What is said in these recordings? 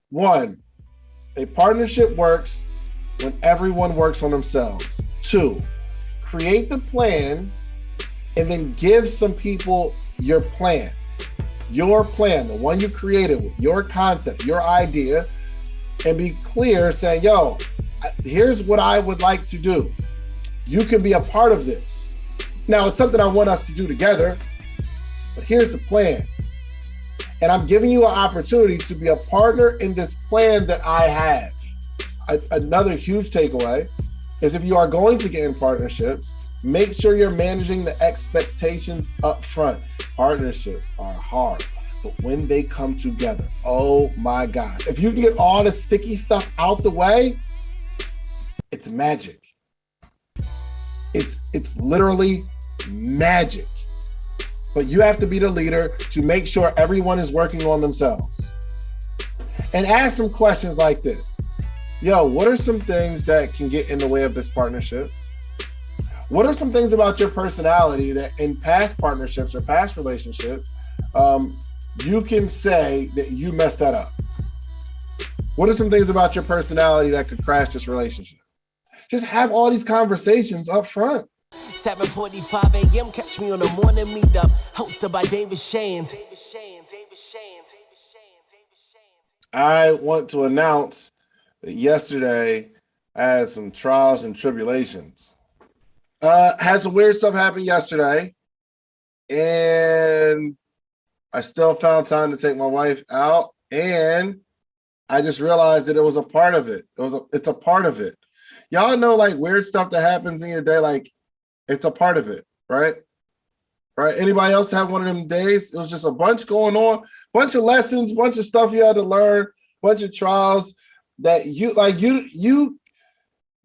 One, a partnership works when everyone works on themselves. Two, create the plan and then give some people your plan. Your plan, the one you created with your concept, your idea, and be clear saying, yo, here's what I would like to do. You can be a part of this. Now, it's something I want us to do together, but here's the plan. And I'm giving you an opportunity to be a partner in this plan that I have. Another huge takeaway is if you are going to get in partnerships, make sure you're managing the expectations up front. Partnerships are hard, but when they come together, oh my gosh. If you can get all the sticky stuff out the way, it's magic. It's literally magic. But you have to be the leader to make sure everyone is working on themselves. And ask some questions like this. Yo, what are some things that can get in the way of this partnership? What are some things about your personality that in past partnerships or past relationships, you can say that you messed that up? What are some things about your personality that could crash this relationship? Just have all these conversations up front. 7:45 a.m. Catch me on the morning meetup, hosted by David Shanes. I want to announce that yesterday I had some trials and tribulations. Had some weird stuff happen yesterday, and I still found time to take my wife out, and I just realized that it was a part of it. It's a part of it. Y'all know like weird stuff that happens in your day, like it's a part of it, right? Right? Anybody else have one of them days? It was just a bunch going on, bunch of lessons, bunch of stuff you had to learn, bunch of trials that you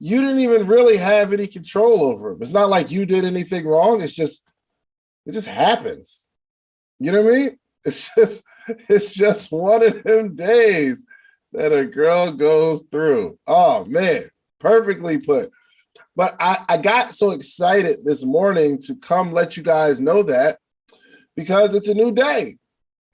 didn't even really have any control over them. It's not like you did anything wrong. It just happens. You know what I mean? It's just one of them days that a girl goes through. Oh man, perfectly put. But I got so excited this morning to come let you guys know that because it's a new day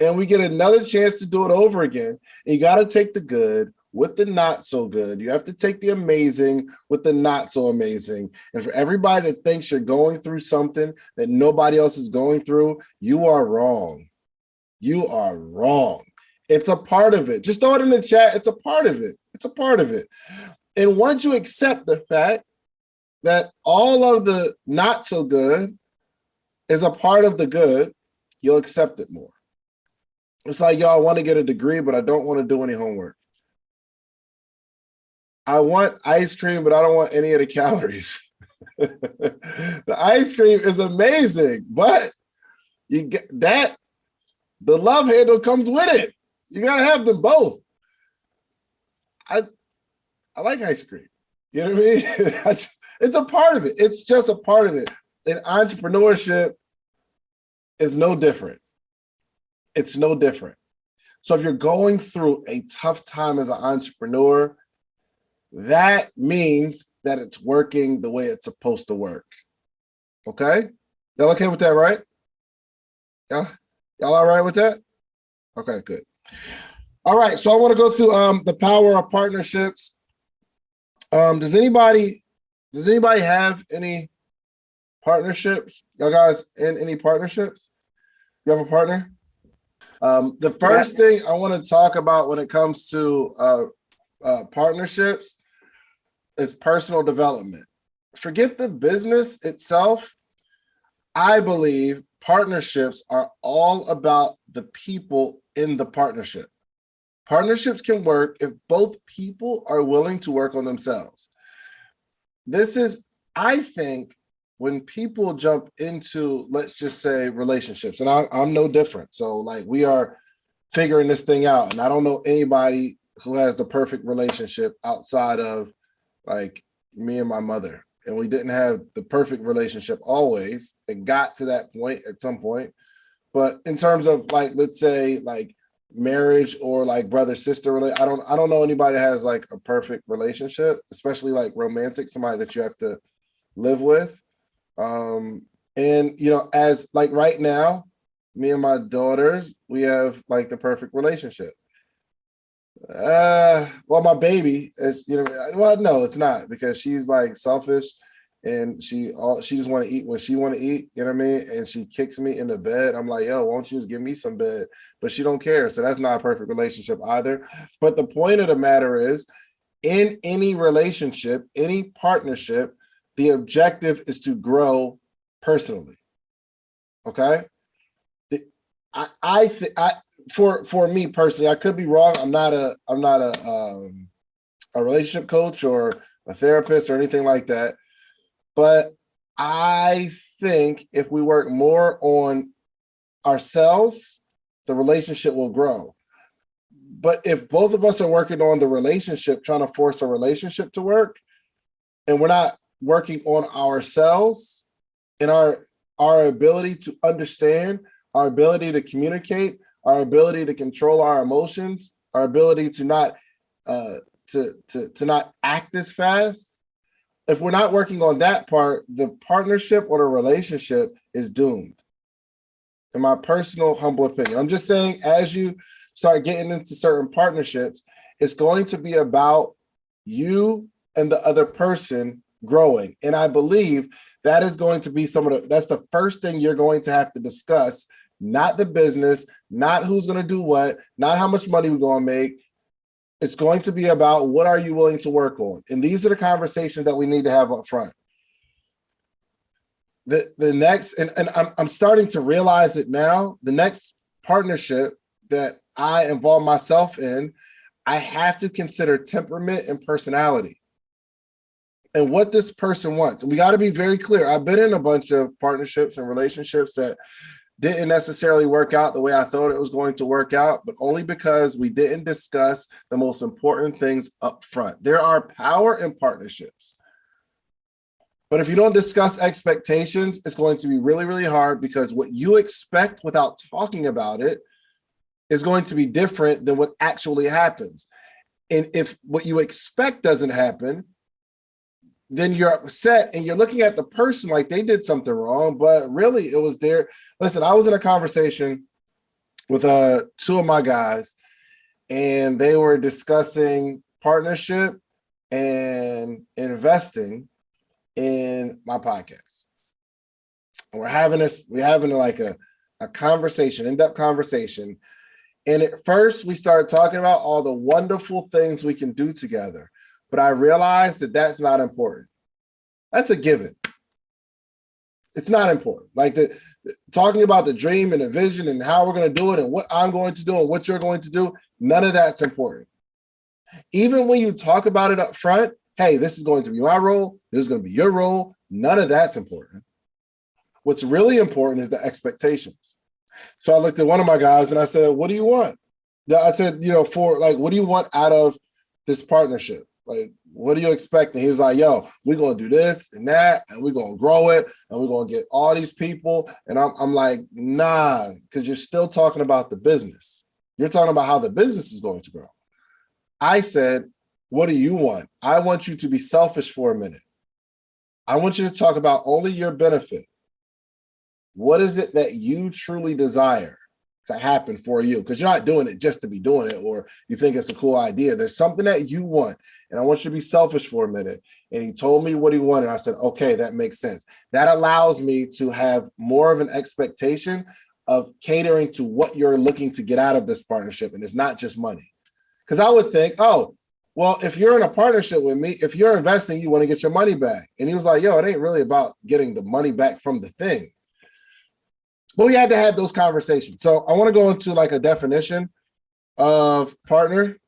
and we get another chance to do it over again. And you got to take the good with the not so good. You have to take the amazing with the not so amazing. And for everybody that thinks you're going through something that nobody else is going through, you are wrong. You are wrong. It's a part of it. Just throw it in the chat. It's a part of it. It's a part of it. And once you accept the fact that all of the not so good is a part of the good, you'll accept it more. It's like, yo, I want to get a degree, but I don't want to do any homework. I want ice cream, but I don't want any of the calories. The ice cream is amazing, but you get that, the love handle comes with it. You gotta have them both. I like ice cream. You know what I mean? It's a part of it. It's just a part of it. And entrepreneurship is no different. It's no different. So if you're going through a tough time as an entrepreneur, that means that it's working the way it's supposed to work. Okay? Y'all okay with that, right? Y'all all right with that? Okay, good. All right, so I want to go through the power of partnerships. Does anybody have any partnerships? Y'all guys in any partnerships? You have a partner? The first thing I want to talk about when it comes to partnerships is personal development. Forget the business itself. I believe partnerships are all about the people in the partnership. Partnerships can work if both people are willing to work on themselves. This is, I think, when people jump into, let's just say, relationships, and I'm no different. So like we are figuring this thing out, and I don't know anybody who has the perfect relationship outside of like me and my mother. And we didn't have the perfect relationship always. It got to that point at some point. But in terms of like, let's say like marriage or like brother-sister, I don't know anybody that has like a perfect relationship, especially like romantic, somebody that you have to live with. And you know, as like right now, me and my daughters, we have like the perfect relationship. Well, my baby is, well, no, it's not, because she's like selfish, and she just want to eat when she want to eat, you know what I mean? And she kicks me in the bed. I'm like, yo, won't you just give me some bed? But she don't care. So that's not a perfect relationship either. But the point of the matter is, in any relationship, any partnership, the objective is to grow personally. Okay. For me personally, I could be wrong. I'm not a relationship coach or a therapist or anything like that. But I think if we work more on ourselves, the relationship will grow. But if both of us are working on the relationship, trying to force a relationship to work, and we're not working on ourselves and our ability to understand, our ability to communicate, our ability to control our emotions, our ability to not not act as fast. If we're not working on that part, the partnership or the relationship is doomed. In my personal humble opinion, I'm just saying, as you start getting into certain partnerships, it's going to be about you and the other person growing. And I believe that is going to be that's the first thing you're going to have to discuss, not the business, not who's going to do what, not how much money we're going to make. It's going to be about what are you willing to work on? And these are the conversations that we need to have up front. The next, and I'm starting to realize it now, the next partnership that I involve myself in, I have to consider temperament and personality and what this person wants. And we got to be very clear. I've been in a bunch of partnerships and relationships that didn't necessarily work out the way I thought it was going to work out, but only because we didn't discuss the most important things up front. There are power in partnerships. But if you don't discuss expectations, it's going to be really, really hard, because what you expect without talking about it is going to be different than what actually happens. And if what you expect doesn't happen, then you're upset and you're looking at the person like they did something wrong, but really it was their. Listen, I was in a conversation with two of my guys, and they were discussing partnership and investing in my podcast. And we're having like a conversation, in-depth conversation. And at first we started talking about all the wonderful things we can do together. But I realized that that's not important. That's a given. It's not important. Like talking about the dream and the vision and how we're going to do it and what I'm going to do and what you're going to do, none of that's important. Even when you talk about it up front, hey, this is going to be my role, this is going to be your role, none of that's important. What's really important is the expectations. So I looked at one of my guys and I said, what do you want? I said, what do you want out of this partnership? Like, what do you expect? And he was like, yo, we're going to do this and that, and we're going to grow it, and we're going to get all these people. And I'm like, nah, because you're still talking about the business. You're talking about how the business is going to grow. I said, what do you want? I want you to be selfish for a minute. I want you to talk about only your benefit. What is it that you truly desire to happen for you? Because you're not doing it just to be doing it, or you think it's a cool idea. There's something that you want, and I want you to be selfish for a minute. And he told me what he wanted. I said, okay, that makes sense. That allows me to have more of an expectation of catering to what you're looking to get out of this partnership. And it's not just money. Because I would think, oh, well, if you're in a partnership with me, if you're investing, you want to get your money back. And he was like, yo, it ain't really about getting the money back from the thing. But we had to have those conversations. So I want to go into like a definition of a partner.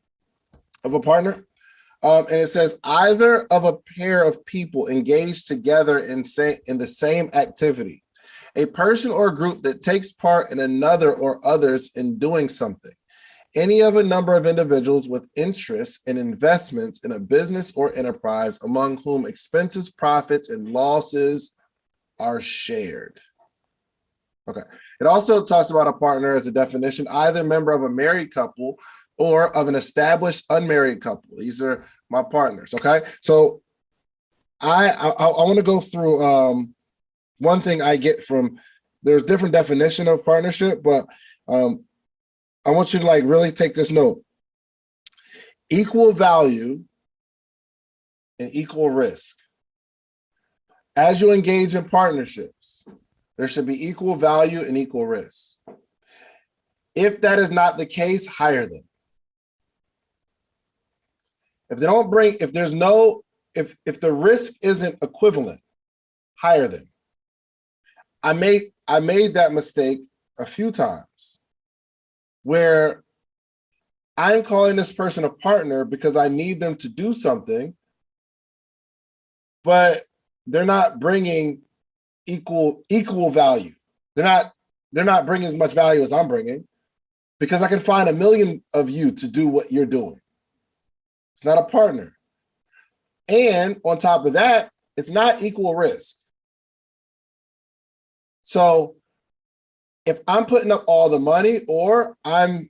And it says either of a pair of people engaged together in the same activity, a person or group that takes part in another or others in doing something, any of a number of individuals with interests and investments in a business or enterprise among whom expenses, profits, and losses are shared. Okay. It also talks about a partner as a definition, either member of a married couple or of an established unmarried couple. These are my partners. Okay. So I want to go through one thing I get from, there's different definition of partnership, but I want you to like really take this note. equal value and equal risk. As you engage in partnerships, there should be equal value and equal risk. If that is not the case, hire them. If they don't bring, if there's no, if the risk isn't equivalent, hire them. I made that mistake a few times where I'm calling this person a partner because I need them to do something, but they're not bringing equal value. They're not bringing as much value as I'm bringing, because I can find 1 million of you to do what you're doing. It's not a partner. And on top of that, it's not equal risk. So if I'm putting up all the money, or I'm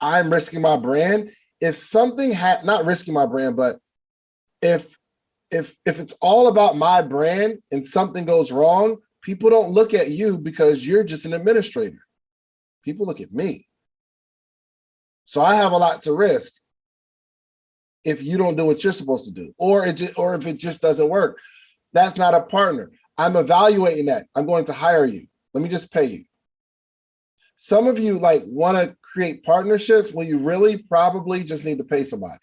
risking my brand, if something not risking my brand, but if it's all about my brand and something goes wrong, people don't look at you because you're just an administrator. People look at me. So I have a lot to risk if you don't do what you're supposed to do, or if it just doesn't work. That's not a partner. I'm evaluating that. I'm going to hire you. Let me just pay you. Some of you want to create partnerships when you really probably just need to pay somebody.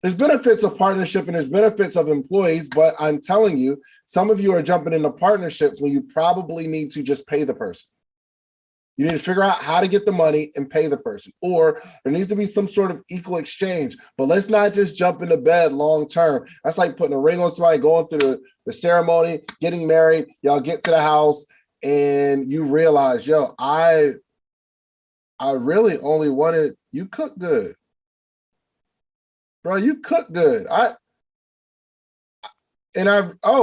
There's benefits of partnership and there's benefits of employees, but I'm telling you, some of you are jumping into partnerships when you probably need to just pay the person. You need to figure out how to get the money and pay the person, or there needs to be some sort of equal exchange. But let's not just jump into bed long term. That's like putting a ring on somebody, going through the ceremony, getting married. Y'all get to the house and you realize, yo, I really only wanted, you cook good. Bro, you cook good. Oh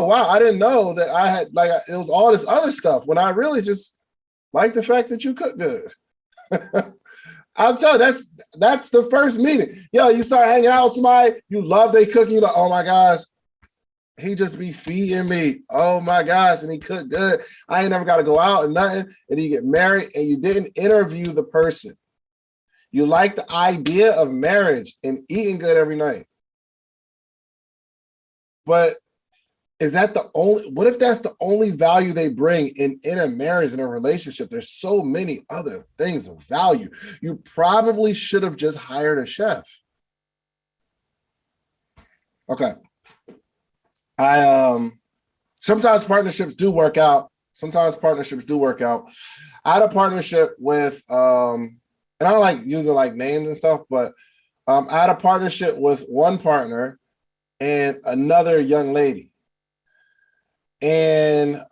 wow, I didn't know that I had it was all this other stuff when I really just like the fact that you cook good. I'll tell you, that's the first meeting. Yo, you start hanging out with somebody, you love their cooking, you're like, oh my gosh, he just be feeding me. Oh my gosh, and he cooked good. I ain't never got to go out and nothing. And you get married and you didn't interview the person. You like the idea of marriage and eating good every night. But is that the only, what if that's the only value they bring in a marriage, in a relationship? There's so many other things of value. You probably should have just hired a chef. Okay. Sometimes partnerships do work out. I had a partnership with, and I don't like using names and stuff, but I had a partnership with one partner and another young lady. And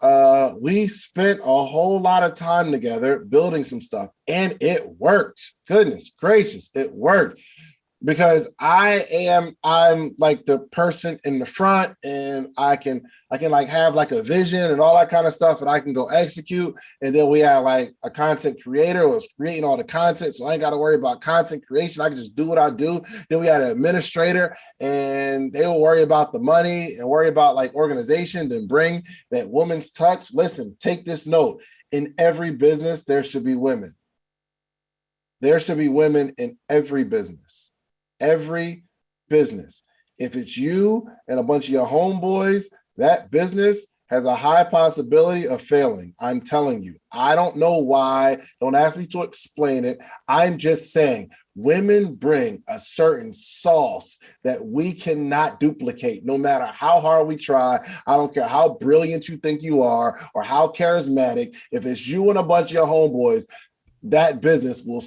we spent a whole lot of time together building some stuff, and it worked. Goodness gracious, it worked. Because I'm like the person in the front, and I can have a vision and all that kind of stuff, and I can go execute. And then we have a content creator who was creating all the content, so I ain't got to worry about content creation. I can just do what I do. Then we had an administrator, and they will worry about the money and worry about organization, then bring that woman's touch. Listen, take this note. In every business, there should be women. There should be women in every business. Every business. If it's you and a bunch of your homeboys, that business has a high possibility of failing. I'm telling you. I don't know why. Don't ask me to explain it. I'm just saying women bring a certain sauce that we cannot duplicate, no matter how hard we try. I don't care how brilliant you think you are or how charismatic. If it's you and a bunch of your homeboys, that business will...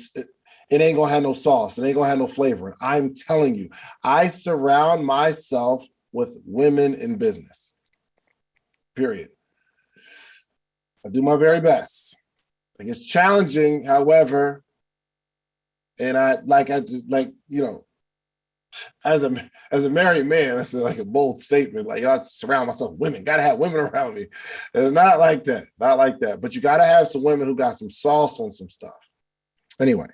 It ain't gonna have no sauce. It ain't gonna have no flavoring. I'm telling you, I surround myself with women in business. Period. I do my very best. It's challenging, however, and as a married man, that's a bold statement. I surround myself with women. Gotta have women around me. It's not like that. Not like that. But you gotta have some women who got some sauce on some stuff. Anyway.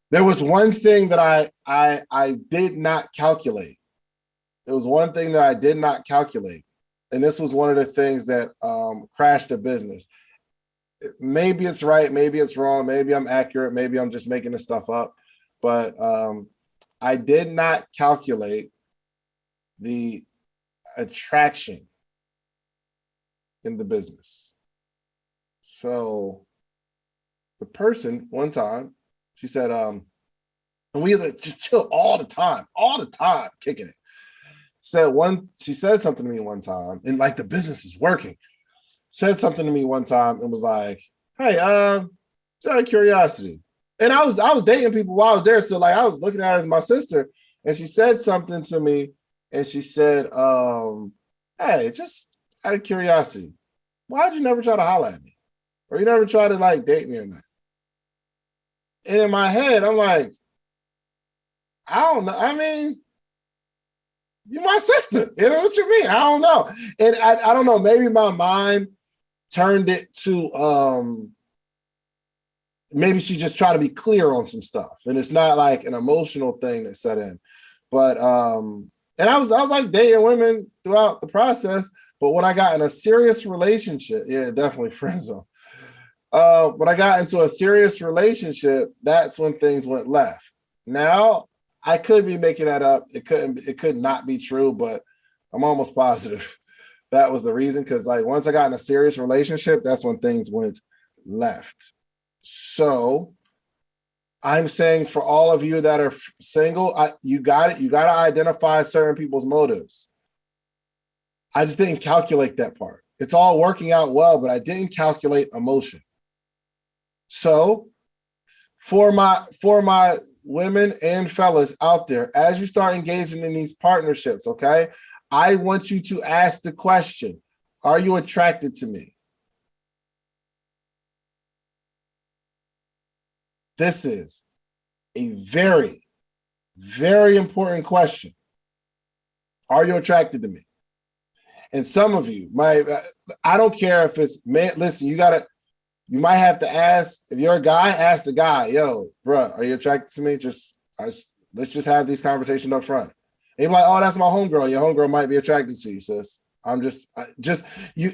There was one thing that I did not calculate. There was one thing that I did not calculate. And this was one of the things that crashed the business. Maybe it's right, maybe it's wrong, maybe I'm accurate, maybe I'm just making this stuff up. but I did not calculate the attraction in the business. So the person one time, she said, and we just chill all the time, kicking it. She said something to me one time, and like the business is working. Said something to me one time and was like, "Hey, just out of curiosity." And I was dating people while I was there, so like I was looking at her as my sister, and she said something to me, and she said, "Hey, just out of curiosity, why'd you never try to holler at me, or you never try to like date me or not?" And in my head, I'm like, I don't know. I mean, you're my sister. You know what you mean? I don't know. And I don't know. Maybe my mind turned it to maybe she just tried to be clear on some stuff, and it's not like an emotional thing that set in. But and I was like dating women throughout the process, but when I got in a serious relationship, yeah, definitely friend zone. When I got into a serious relationship, that's when things went left. Now I could be making that up. It could not be true, but I'm almost positive that was the reason. Because like once I got in a serious relationship, that's when things went left. So I'm saying for all of you that are single, you got it. You got to identify certain people's motives. I just didn't calculate that part. It's all working out well, but I didn't calculate emotion. So for my women and fellas out there, as you start engaging in these partnerships, okay, I want you to ask the question, are you attracted to me? This is a very, very important question. Are you attracted to me? And some of you I don't care if it's man, listen, you might have to ask, if you're a guy, ask the guy, yo, bro, are you attracted to me? Let's just have these conversations up front. And you're like, oh, that's my homegirl. Your homegirl might be attracted to you, sis. You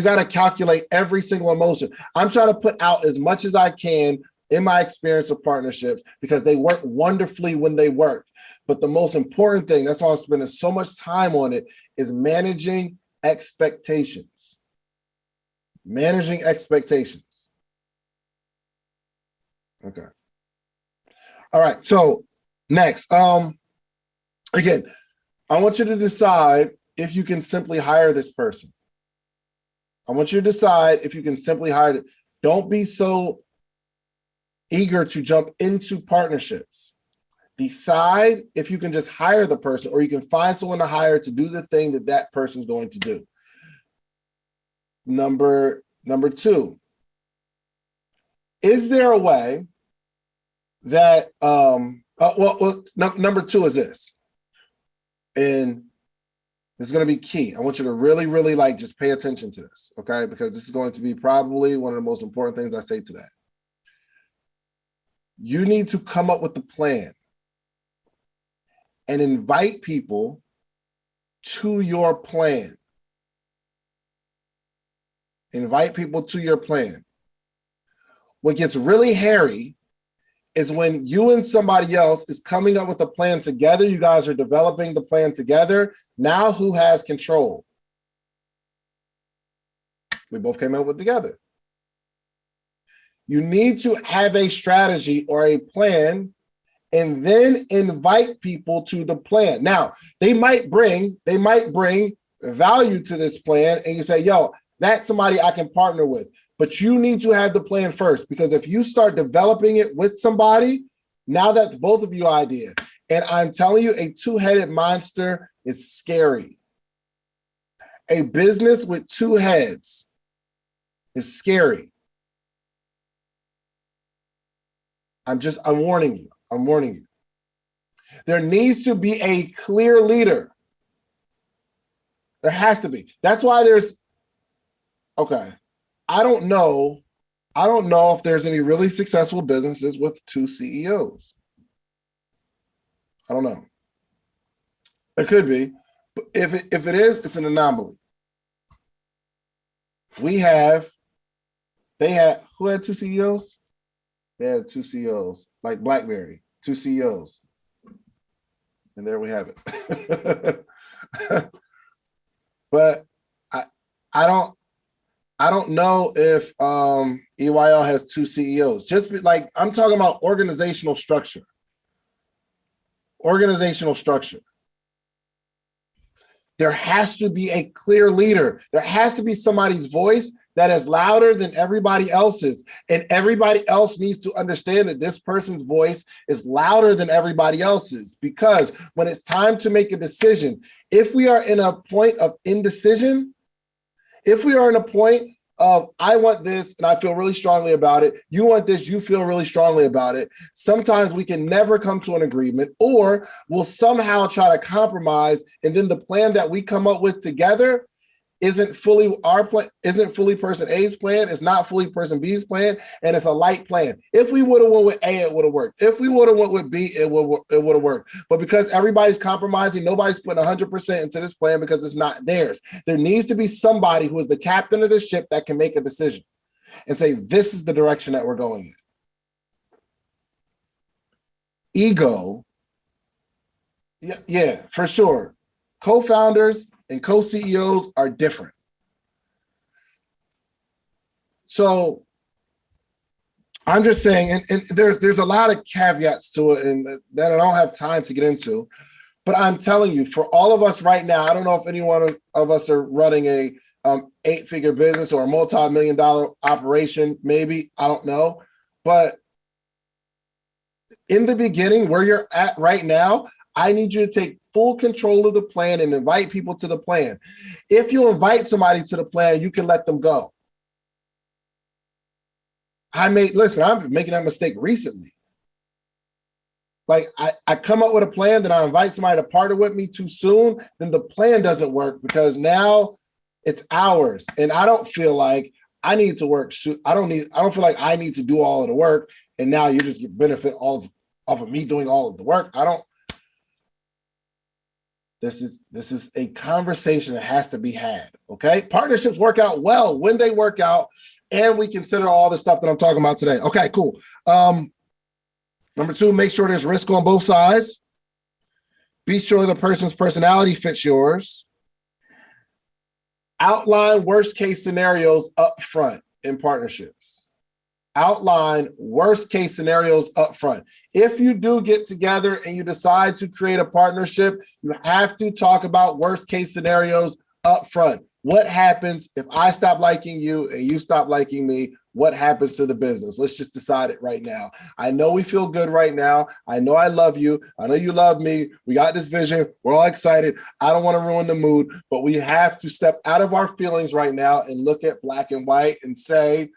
got to calculate every single emotion. I'm trying to put out as much as I can in my experience of partnerships because they work wonderfully when they work. But the most important thing, that's why I'm spending so much time on it, is managing expectations. Managing expectations. Okay. All right. So next, again, I want you to decide if you can simply hire this person. I want you to decide if you can simply hire it. Don't be so eager to jump into partnerships. Decide if you can just hire the person or you can find someone to hire to do the thing that person's going to do. Number two, is there a way that, number two is this, and this is going to be key. I want you to really, really like just pay attention to this, okay? Because this is going to be probably one of the most important things I say today. You need to come up with the plan and invite people to your plan. Invite people to your plan. What gets really hairy is when you and somebody else is coming up with a plan together. You guys are developing the plan together. Now who has control? We both came up with it together. You need to have a strategy or a plan and then invite people to the plan. Now, they might bring value to this plan and you say, yo, that's somebody I can partner with. But you need to have the plan first, because if you start developing it with somebody, now that's both of your idea. And I'm telling you, a two-headed monster is scary. A business with two heads is scary. I'm warning you. I'm warning you. There needs to be a clear leader. There has to be. That's why okay. I don't know if there's any really successful businesses with two CEOs. I don't know. There could be, but if it is, it's an anomaly. Who had two CEOs? They had two CEOs, like BlackBerry, two CEOs. And there we have it. But I don't know if EYL has two CEOs. Like I'm talking about organizational structure. Organizational structure. There has to be a clear leader. There has to be somebody's voice that is louder than everybody else's. And everybody else needs to understand that this person's voice is louder than everybody else's, because when it's time to make a decision, if we are in a point of indecision, if we are in a point of, I want this and I feel really strongly about it, you want this, you feel really strongly about it, sometimes we can never come to an agreement, or we'll somehow try to compromise, and then the plan that we come up with together isn't fully our plan, isn't fully person A's plan, it's not fully person B's plan, and it's a light plan. If we would have went with A, it would have worked. If we would have went with B, it would have worked. But because everybody's compromising, nobody's putting 100% into this plan because it's not theirs. There needs to be somebody who is the captain of the ship that can make a decision and say, this is the direction that we're going in. Ego, yeah, for sure. Co-founders and co-CEOs are different. So I'm just saying, and there's a lot of caveats to it, and that I don't have time to get into, but I'm telling you, for all of us right now, I don't know if any one of us are running a 8-figure business or a multi-million-dollar operation, maybe, I don't know. But in the beginning, where you're at right now, I need you to take full control of the plan and invite people to the plan. If you invite somebody to the plan, you can let them go. I've been making that mistake recently. Like I come up with a plan, then I invite somebody to partner with me too soon, then the plan doesn't work because now it's ours. And I don't feel like I need to work. I don't feel like I need to do all of the work. And now you just get benefit off of me doing all of the work. This is a conversation that has to be had, okay? Partnerships work out well when they work out, and we consider all the stuff that I'm talking about today. Okay, cool. Number 2, make sure there's risk on both sides. Be sure the person's personality fits yours. Outline worst case scenarios up front in partnerships. Outline worst case scenarios up front. If you do get together and you decide to create a partnership, you have to talk about worst case scenarios up front. What happens if I stop liking you and you stop liking me? What happens to the business? Let's just decide it right now. I know we feel good right now. I know I love you. I know you love me. We got this vision. We're all excited. I don't want to ruin the mood, but we have to step out of our feelings right now and look at black and white and say,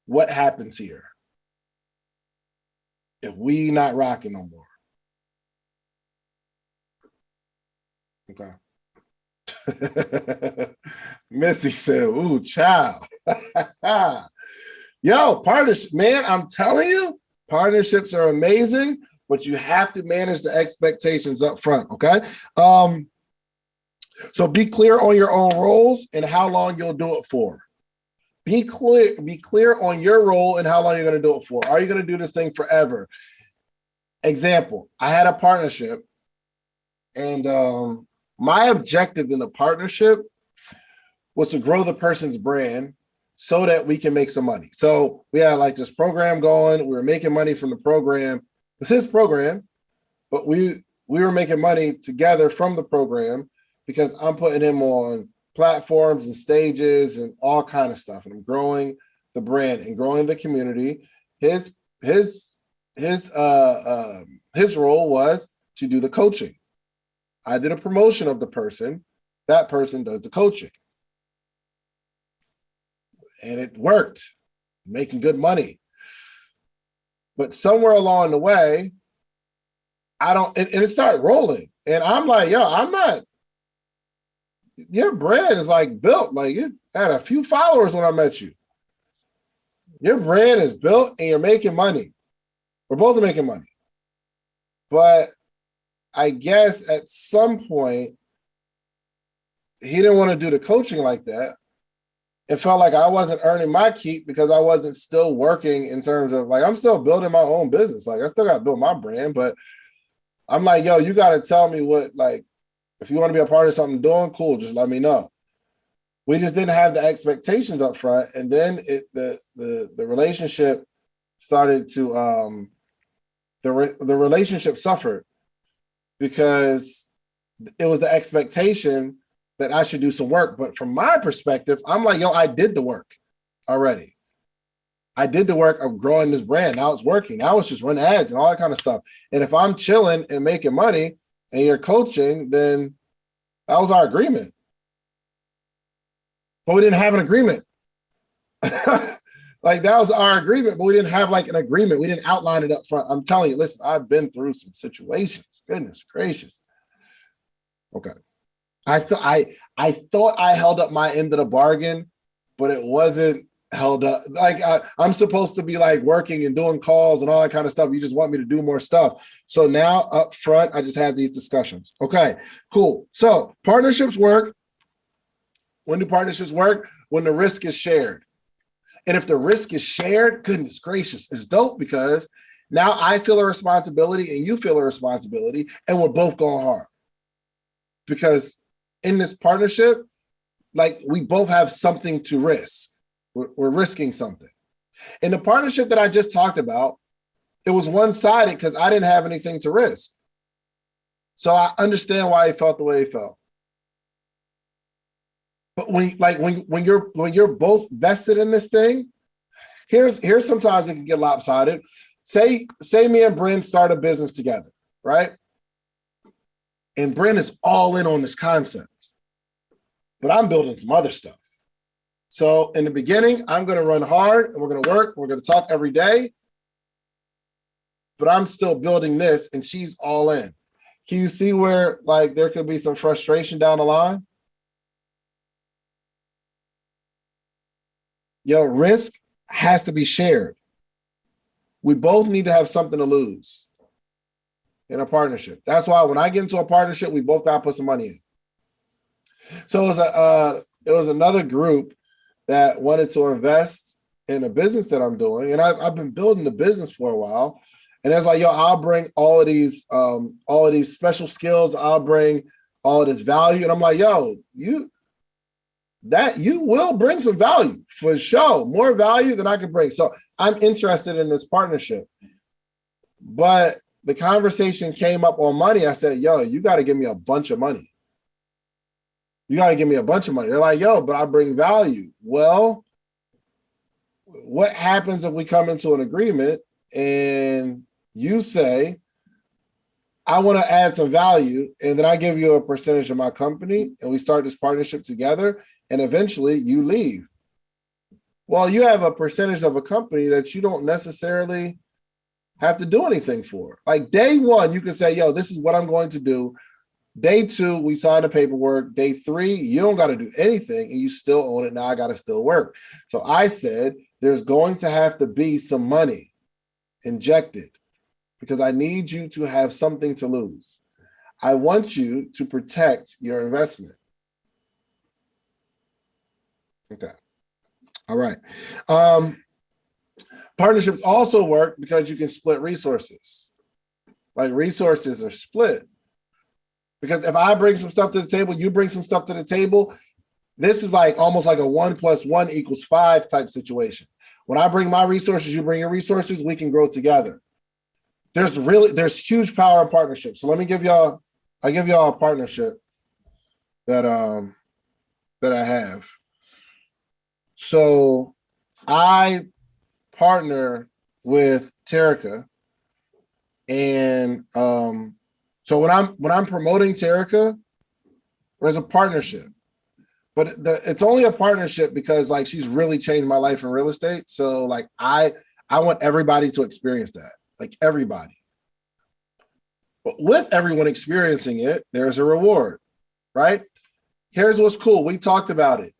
what happens here if we not rocking no more? Okay. Missy said, ooh, child. Yo, partnership, man, I'm telling you, partnerships are amazing, but you have to manage the expectations up front, okay? So be clear on your own roles and how long you'll do it for. Be clear on your role and how long you're going to do it for. Are you going to do this thing forever? Example, I had a partnership, and my objective in the partnership was to grow the person's brand so that we can make some money. So we had like this program going. We were making money from the program. It was his program, but we were making money together from the program because I'm putting him on platforms and stages and all kind of stuff. And I'm growing the brand and growing the community. His role was to do the coaching. I did a promotion of the person. That person does the coaching. And it worked, making good money. But somewhere along the way, and it started rolling. And I'm like, yo, your brand is like built, like you had a few followers when I met you. Your brand is built and you're making money. We're both making money. But I guess at some point, he didn't want to do the coaching like that. it felt like I wasn't earning my keep because I wasn't still working in terms of like, I'm still building my own business. Like I still got to build my brand, but I'm like, yo, you got to tell me what, like, if you want to be a part of something doing, cool, just let me know. We just didn't have the expectations up front. And then the relationship started to, the relationship suffered because it was the expectation that I should do some work. But from my perspective, I'm like, yo, I did the work already. I did the work of growing this brand. Now it's working. Now it's just run ads and all that kind of stuff. And if I'm chilling and making money and you're coaching, then that was our agreement. But we didn't have an agreement. Like that was our agreement, but we didn't have like an agreement. We didn't outline it up front. I'm telling you, listen, I've been through some situations. Goodness gracious. Okay. I thought I held up my end of the bargain, but it wasn't held up. Like I'm supposed to be like working and doing calls and all that kind of stuff. You just want me to do more stuff. So now up front, I just had these discussions. Okay, cool. So partnerships work. When do partnerships work? When the risk is shared. And if the risk is shared, goodness gracious, it's dope because now I feel a responsibility and you feel a responsibility and we're both going hard. Because in this partnership, like we both have something to risk. We're risking something. In the partnership that I just talked about, it was one-sided because I didn't have anything to risk. So I understand why he felt the way he felt. But when you're both vested in this thing, here's sometimes it can get lopsided. Say me and Bryn start a business together, right? And Bryn is all in on this concept, but I'm building some other stuff. So in the beginning, I'm going to run hard and we're going to work. We're going to talk every day, but I'm still building this and she's all in. Can you see where like there could be some frustration down the line? Yo, risk has to be shared. We both need to have something to lose in a partnership. That's why when I get into a partnership, we both got to put some money in. So it was another group that wanted to invest in a business that I'm doing. And I've been building the business for a while. And it's like, yo, I'll bring all of these special skills. I'll bring all of this value. And I'm like, yo, you will bring some value for sure, more value than I could bring. So I'm interested in this partnership. But the conversation came up on money. I said, yo, you got to give me a bunch of money. You got to give me a bunch of money. They're like, yo, but I bring value. Well, what happens if we come into an agreement and you say, I want to add some value, and then I give you a percentage of my company, and we start this partnership together, and eventually you leave. Well, you have a percentage of a company that you don't necessarily have to do anything for. Like day one, you can say, yo, this is what I'm going to do. Day two, we sign the paperwork. Day three, you don't got to do anything, and you still own it. Now I got to still work. So I said, there's going to have to be some money injected because I need you to have something to lose. I want you to protect your investment. Okay. All right. Partnerships also work because you can split resources. Like resources are split. Because if I bring some stuff to the table, you bring some stuff to the table, this is like almost like a 1 + 1 = 5 type situation. When I bring my resources, you bring your resources, we can grow together. There's huge power in partnerships. So let me give y'all a partnership that I have. So I partner with Terica, and so when I'm promoting Terica, there's a partnership, but it's only a partnership because like she's really changed my life in real estate. So like I want everybody to experience that, like everybody. But with everyone experiencing it, there's a reward, right? Here's what's cool. We talked about it.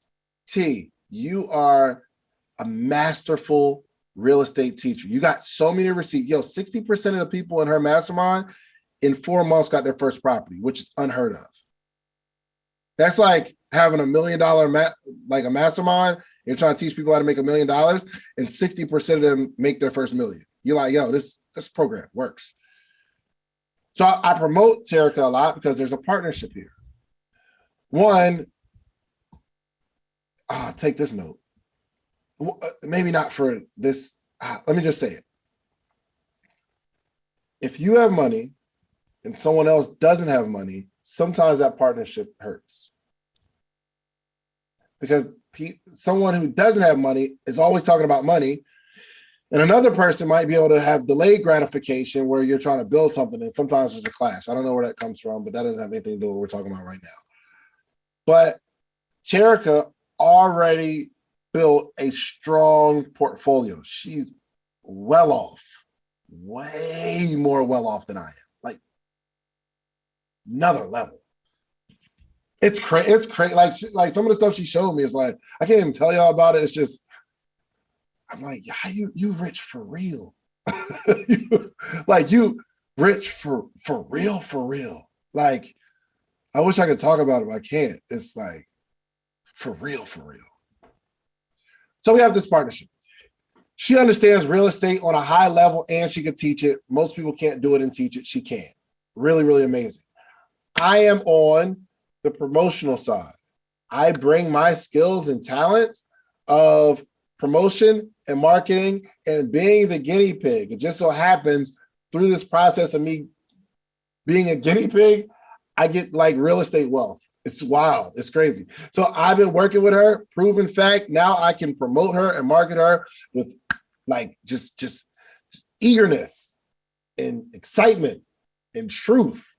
T, you are a masterful real estate teacher. You got so many receipts. Yo, 60% of the people in her mastermind in 4 months got their first property, which is unheard of. That's like having $1 million like a mastermind You're trying to teach people how to make $1 million, and 60% of them make their first million. You're like, yo, this program works. So I promote Terica a lot because there's a partnership here. One, take this note. Maybe not for this. Let me just say it. If you have money and someone else doesn't have money, sometimes that partnership hurts. Because someone who doesn't have money is always talking about money, and another person might be able to have delayed gratification where you're trying to build something, and sometimes there's a clash. I don't know where that comes from, but that doesn't have anything to do with what we're talking about right now. But Terica already built a strong portfolio. She's well off, way more well off than I am, like another level. It's crazy. It's crazy. Like some of the stuff she showed me is like, I can't even tell y'all about it. It's just, I'm like, how you rich for real? you rich for real. Like, I wish I could talk about it, but I can't. It's like, for real. So we have this partnership. She understands real estate on a high level and she can teach it. Most people can't do it and teach it. She can. Really, really amazing. I am on the promotional side. I bring my skills and talents of promotion and marketing and being the guinea pig. It just so happens through this process of me being a guinea pig, I get like real estate wealth. It's wild. It's crazy. So I've been working with her, proven fact. Now I can promote her and market her with like just eagerness and excitement and truth.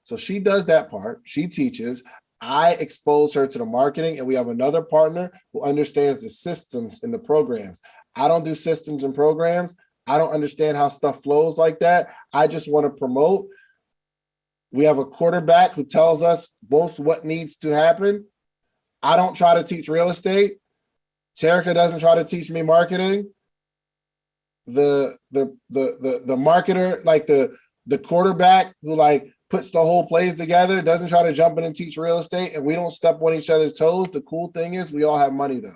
So she does that part. She teaches. I expose her to the marketing, and we have another partner who understands the systems and the programs. I don't do systems and programs. I don't understand how stuff flows like that. I just want to promote. We have a quarterback who tells us both what needs to happen. I don't try to teach real estate. Terica doesn't try to teach me marketing. The marketer, like the quarterback who like puts the whole plays together, doesn't try to jump in and teach real estate, and we don't step on each other's toes. The cool thing is we all have money though.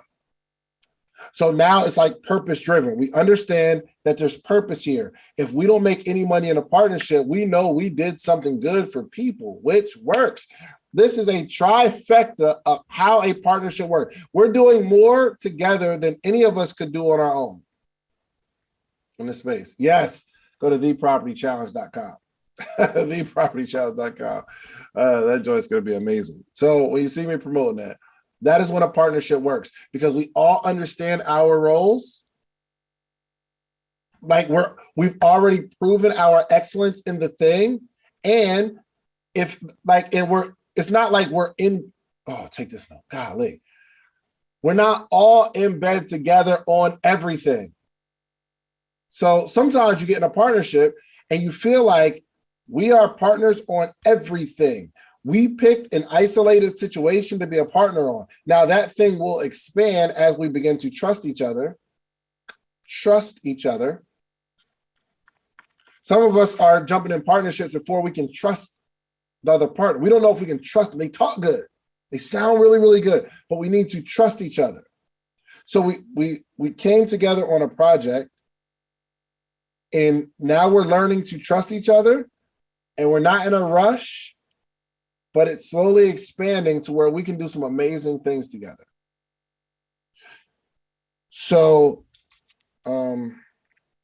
So now it's like purpose driven. We understand that there's purpose here. If we don't make any money in a partnership, we know we did something good for people, which works. This is a trifecta of how a partnership works. We're doing more together than any of us could do on our own in this space. Yes, go to thepropertychallenge.com. thepropertychallenge.com. That joint's going to be amazing. So when you see me promoting that, that is when a partnership works, because we all understand our roles. Like we've already proven our excellence in the thing. And it's not like we're in, take this note, golly. We're not all in bed together on everything. So sometimes you get in a partnership and you feel like we are partners on everything. We picked an isolated situation to be a partner on. Now that thing will expand as we begin to trust each other. Some of us are jumping in partnerships before we can trust the other partner. We don't know if we can trust them. They talk good. They sound really, really good, but we need to trust each other. So we came together on a project, and now we're learning to trust each other, and we're not in a rush, but it's slowly expanding to where we can do some amazing things together. So, oh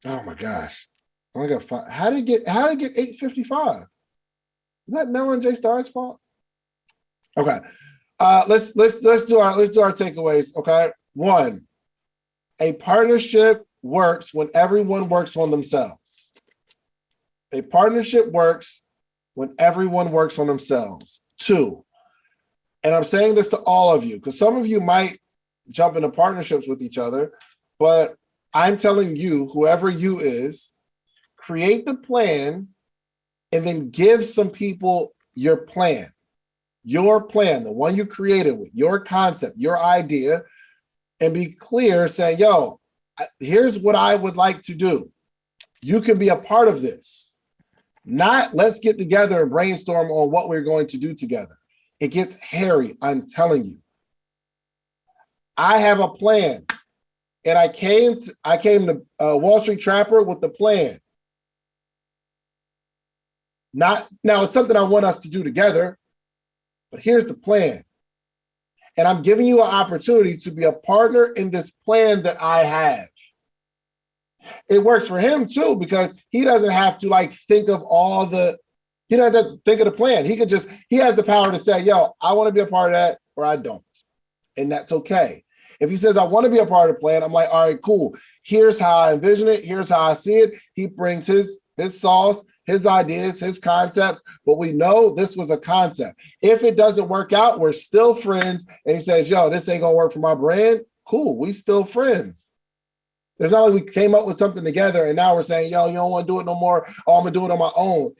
my gosh, I only got 5. How did it get 8:55? Is that Mel and J Star's fault? Okay, let's do our takeaways. Okay, 1, a partnership works when everyone works on themselves. A partnership works when everyone works on themselves. 2, and I'm saying this to all of you because some of you might jump into partnerships with each other, but I'm telling you, whoever you is, create the plan and then give some people your plan, the one you created with, your concept, your idea, and be clear saying, yo, here's what I would like to do. You can be a part of this. Not let's get together and brainstorm on what we're going to do together. It gets hairy, I'm telling you. I have a plan. And I came to Wall Street Trapper with the plan. Not now, it's something I want us to do together, but here's the plan. And I'm giving you an opportunity to be a partner in this plan that I have. It works for him too, because he doesn't have to like think of he doesn't have to think of the plan. He has the power to say, yo, I want to be a part of that or I don't. And that's okay. If he says, I want to be a part of the plan, I'm like, all right, cool. Here's how I envision it. Here's how I see it. He brings his sauce, his ideas, his concepts, but we know this was a concept. If it doesn't work out, we're still friends. And he says, yo, this ain't gonna work for my brand. Cool, we still friends. There's not like we came up with something together and now we're saying, yo, you don't want to do it no more. Oh, I'm gonna do it on my own.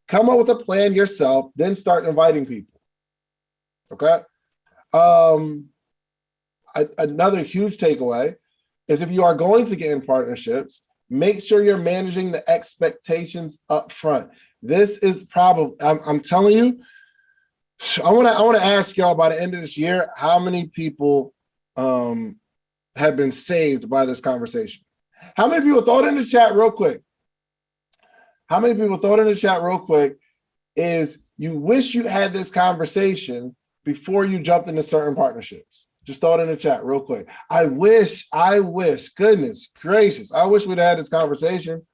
Come up with a plan yourself, then start inviting people. Okay. Another huge takeaway is if you are going to get in partnerships, make sure you're managing the expectations up front. This is probably, I'm telling you, I want to ask y'all by the end of this year, how many people have been saved by this conversation? How many people, throw it in the chat real quick. How many people, throw it in the chat real quick, is you wish you had this conversation before you jumped into certain partnerships? Just throw it in the chat real quick. I wish, goodness gracious, I wish we'd had this conversation.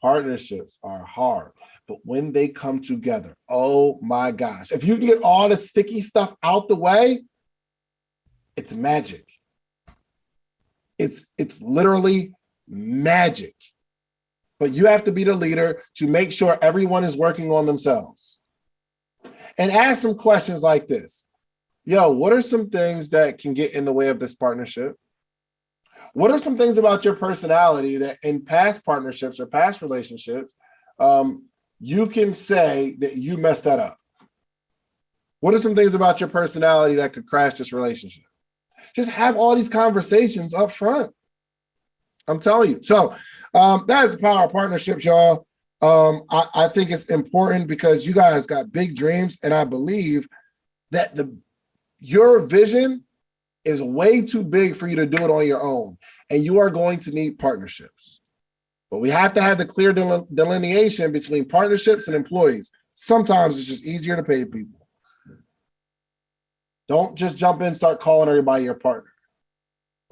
Partnerships are hard, but when they come together, oh my gosh. If you can get all the sticky stuff out the way, it's magic. It's literally magic. But you have to be the leader to make sure everyone is working on themselves. And ask some questions like this. Yo, what are some things that can get in the way of this partnership? What are some things about your personality that in past partnerships or past relationships, you can say that you messed that up? What are some things about your personality that could crash this relationship? Just have all these conversations up front. I'm telling you. So that is the power of partnerships, y'all. I think it's important because you guys got big dreams, and I believe that your vision is way too big for you to do it on your own, and you are going to need partnerships. But we have to have the clear delineation between partnerships and employees. Sometimes it's just easier to pay people. Don't just jump in and start calling everybody your partner.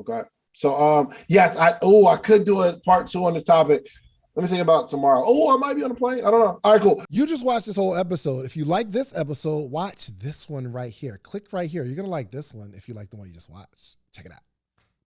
Okay. So yes, I could do a part 2 on this topic. Let me think about tomorrow. Oh, I might be on a plane. I don't know. All right, cool. You just watched this whole episode. If you like this episode, watch this one right here. Click right here. You're going to like this one if you like the one you just watched. Check it out.